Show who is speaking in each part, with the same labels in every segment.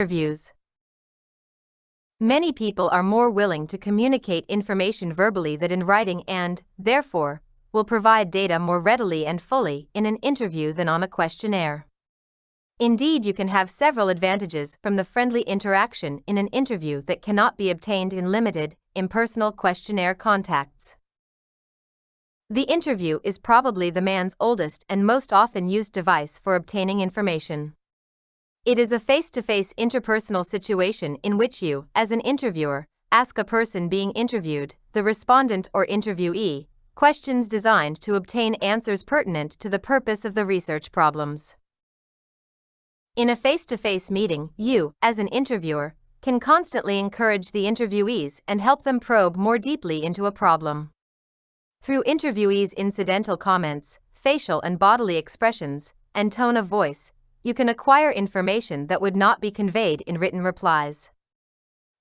Speaker 1: Interviews. Many people are more willing to communicate information verbally than in writing and, therefore, will provide data more readily and fully in an interview than on a questionnaire. Indeed, you can have several advantages from the friendly interaction in an interview that cannot be obtained in limited, impersonal questionnaire contacts. The interview is probably the man's oldest and most often used device for obtaining information. It is a face-to-face interpersonal situation in which you, as an interviewer, ask a person being interviewed, the respondent or interviewee, questions designed to obtain answers pertinent to the purpose of the research problems. In a face-to-face meeting, you, as an interviewer, can constantly encourage the interviewees and help them probe more deeply into a problem. Through interviewees' incidental comments, facial and bodily expressions, and tone of voice, you can acquire information that would not be conveyed in written replies.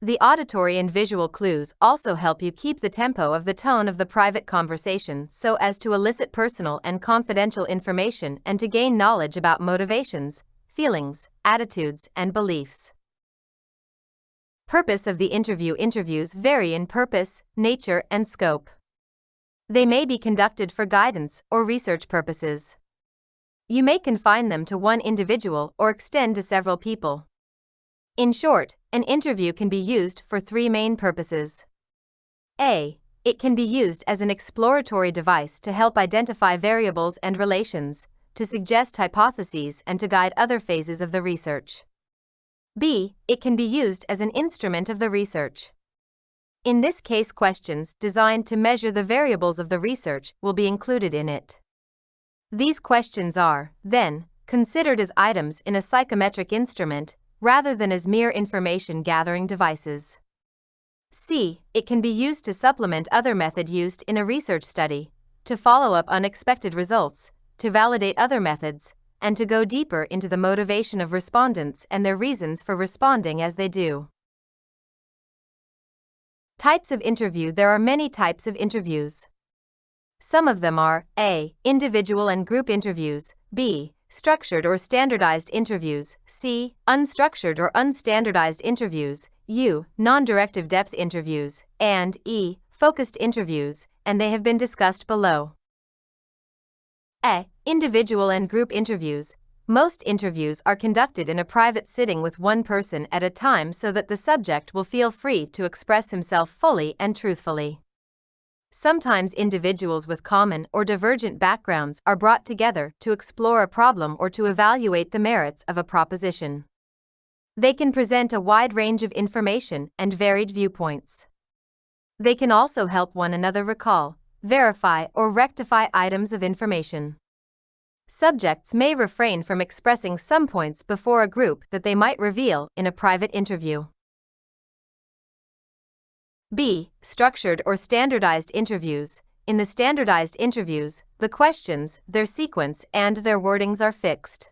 Speaker 1: The auditory and visual clues also help you keep the tempo of the tone of the private conversation so as to elicit personal and confidential information and to gain knowledge about motivations, feelings, attitudes, and beliefs. Purpose of the interview. Interviews vary in purpose, nature, and scope. They may be conducted for guidance or research purposes. You may confine them to one individual or extend to several people. In short, an interview can be used for three main purposes. A. It can be used as an exploratory device to help identify variables and relations, to suggest hypotheses and to guide other phases of the research. B. It can be used as an instrument of the research. In this case, questions designed to measure the variables of the research will be included in it. These questions are, then, considered as items in a psychometric instrument, rather than as mere information-gathering devices. C. It can be used to supplement other method used in a research study, to follow up unexpected results, to validate other methods, and to go deeper into the motivation of respondents and their reasons for responding as they do. Types of interview. There are many types of interviews. Some of them are A. Individual and group interviews, B. Structured or standardized interviews, C. Unstructured or unstandardized interviews, U. Non-directive depth interviews, and E. Focused interviews, and they have been discussed below. A. Individual and group interviews. Most interviews are conducted in a private sitting with one person at a time so that the subject will feel free to express himself fully and truthfully. Sometimes individuals with common or divergent backgrounds are brought together to explore a problem or to evaluate the merits of a proposition. They can present a wide range of information and varied viewpoints. They can also help one another recall, verify, or rectify items of information. Subjects may refrain from expressing some points before a group that they might reveal in a private interview. B. Structured or standardized interviews. In the standardized interviews, the questions, their sequence, and their wordings are fixed.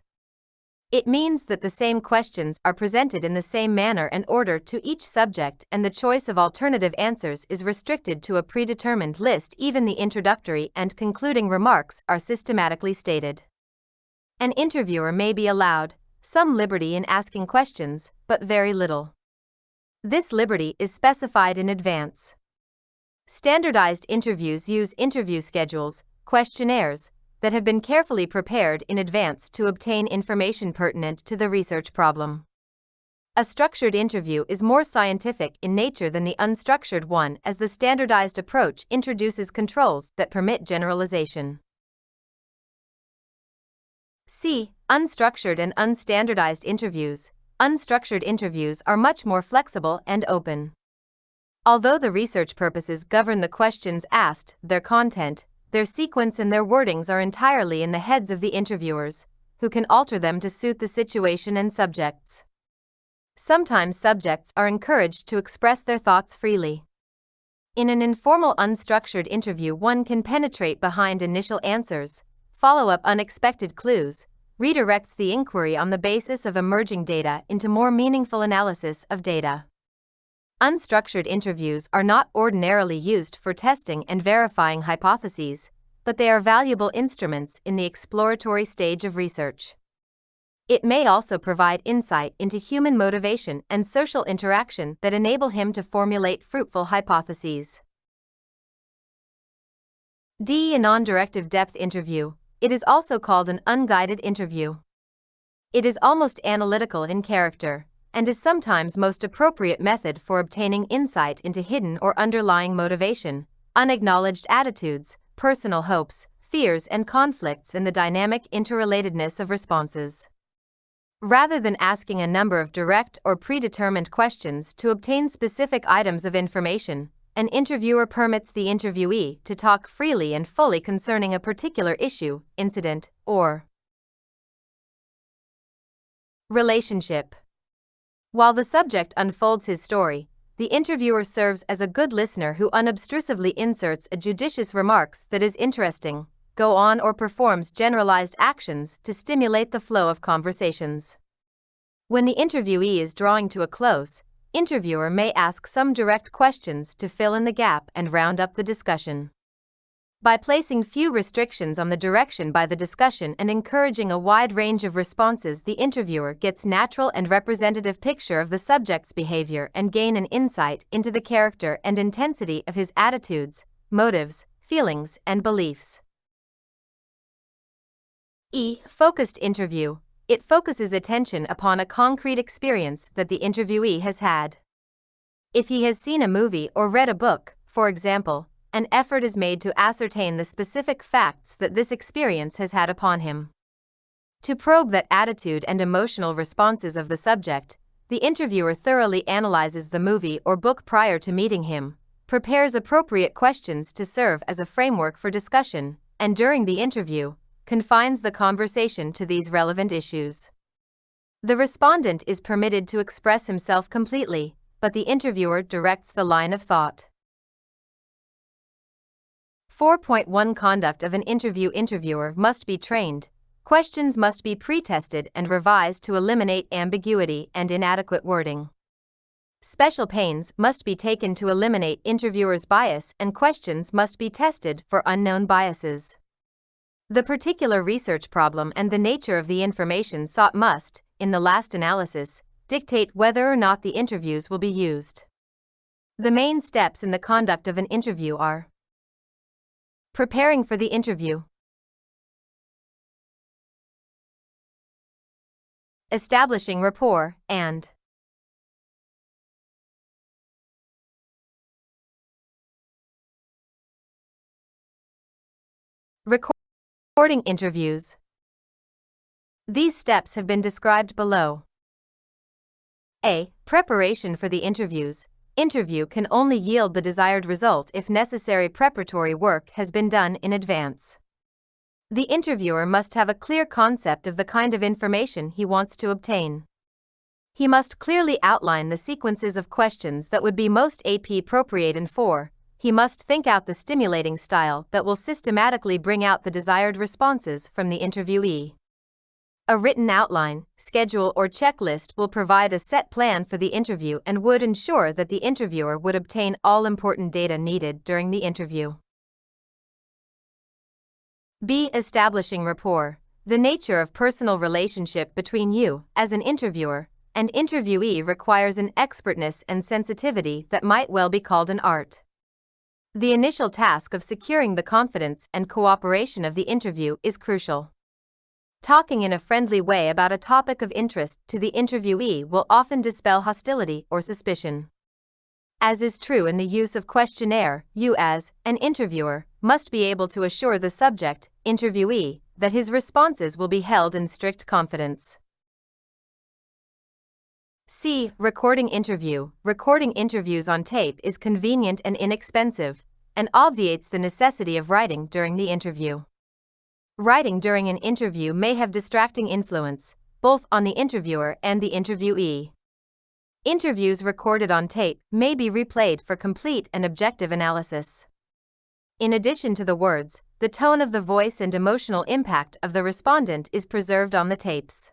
Speaker 1: It means that the same questions are presented in the same manner and order to each subject, and the choice of alternative answers is restricted to a predetermined list. Even the introductory and concluding remarks are systematically stated. An interviewer may be allowed some liberty in asking questions, but very little. This liberty is specified in advance. Standardized interviews use interview schedules, questionnaires, that have been carefully prepared in advance to obtain information pertinent to the research problem. A structured interview is more scientific in nature than the unstructured one, as the standardized approach introduces controls that permit generalization. C. Unstructured and unstandardized interviews. Unstructured interviews are much more flexible and open. Although the research purposes govern the questions asked, their content, their sequence, and their wordings are entirely in the heads of the interviewers, who can alter them to suit the situation and subjects. Sometimes subjects are encouraged to express their thoughts freely. In an informal unstructured interview, one can penetrate behind initial answers, follow up unexpected clues, redirects the inquiry on the basis of emerging data into more meaningful analysis of data. Unstructured interviews are not ordinarily used for testing and verifying hypotheses, but they are valuable instruments in the exploratory stage of research. It may also provide insight into human motivation and social interaction that enable him to formulate fruitful hypotheses. D. A non-directive depth interview. It is also called an unguided interview. It is almost analytical in character, and is sometimes most appropriate method for obtaining insight into hidden or underlying motivation, unacknowledged attitudes, personal hopes, fears and conflicts, and the dynamic interrelatedness of responses. Rather than asking a number of direct or predetermined questions to obtain specific items of information, an interviewer permits the interviewee to talk freely and fully concerning a particular issue, incident, or relationship. While the subject unfolds his story, the interviewer serves as a good listener who unobtrusively inserts a judicious remarks that is interesting, go on, or performs generalized actions to stimulate the flow of conversations. When the interviewee is drawing to a close, interviewer may ask some direct questions to fill in the gap and round up the discussion. By placing few restrictions on the direction by the discussion and encouraging a wide range of responses, the interviewer gets natural and representative picture of the subject's behavior and gain an insight into the character and intensity of his attitudes, motives, feelings, and beliefs. E. Focused interview. It focuses attention upon a concrete experience that the interviewee has had. If he has seen a movie or read a book, for example, an effort is made to ascertain the specific facts that this experience has had upon him. To probe that attitude and emotional responses of the subject, the interviewer thoroughly analyzes the movie or book prior to meeting him, prepares appropriate questions to serve as a framework for discussion, and during the interview, confines the conversation to these relevant issues. The respondent is permitted to express himself completely, but the interviewer directs the line of thought. 4.1 Conduct of an interview. Interviewer must be trained. Questions must be pre-tested and revised to eliminate ambiguity and inadequate wording. Special pains must be taken to eliminate interviewer's bias, and questions must be tested for unknown biases. The particular research problem and the nature of the information sought must, in the last analysis, dictate whether or not the interviews will be used. The main steps in the conduct of an interview are: preparing for the interview, establishing rapport, and recording interviews. These steps have been described below. A. Preparation for the interviews. Interview can only yield the desired result if necessary preparatory work has been done in advance. The interviewer must have a clear concept of the kind of information he wants to obtain. He must clearly outline the sequences of questions that would be most appropriate, and he must think out the stimulating style that will systematically bring out the desired responses from the interviewee. A written outline, schedule, or checklist will provide a set plan for the interview and would ensure that the interviewer would obtain all important data needed during the interview. B. Establishing rapport. The nature of personal relationship between you, as an interviewer, and interviewee requires an expertness and sensitivity that might well be called an art. The initial task of securing the confidence and cooperation of the interview is crucial. Talking in a friendly way about a topic of interest to the interviewee will often dispel hostility or suspicion. As is true in the use of questionnaire, you as an interviewer must be able to assure the subject, interviewee, that his responses will be held in strict confidence. C. Recording interview. Recording interviews on tape is convenient and inexpensive, and obviates the necessity of writing during the interview. Writing during an interview may have distracting influence, both on the interviewer and the interviewee. Interviews recorded on tape may be replayed for complete and objective analysis. In addition to the words, the tone of the voice and emotional impact of the respondent is preserved on the tapes.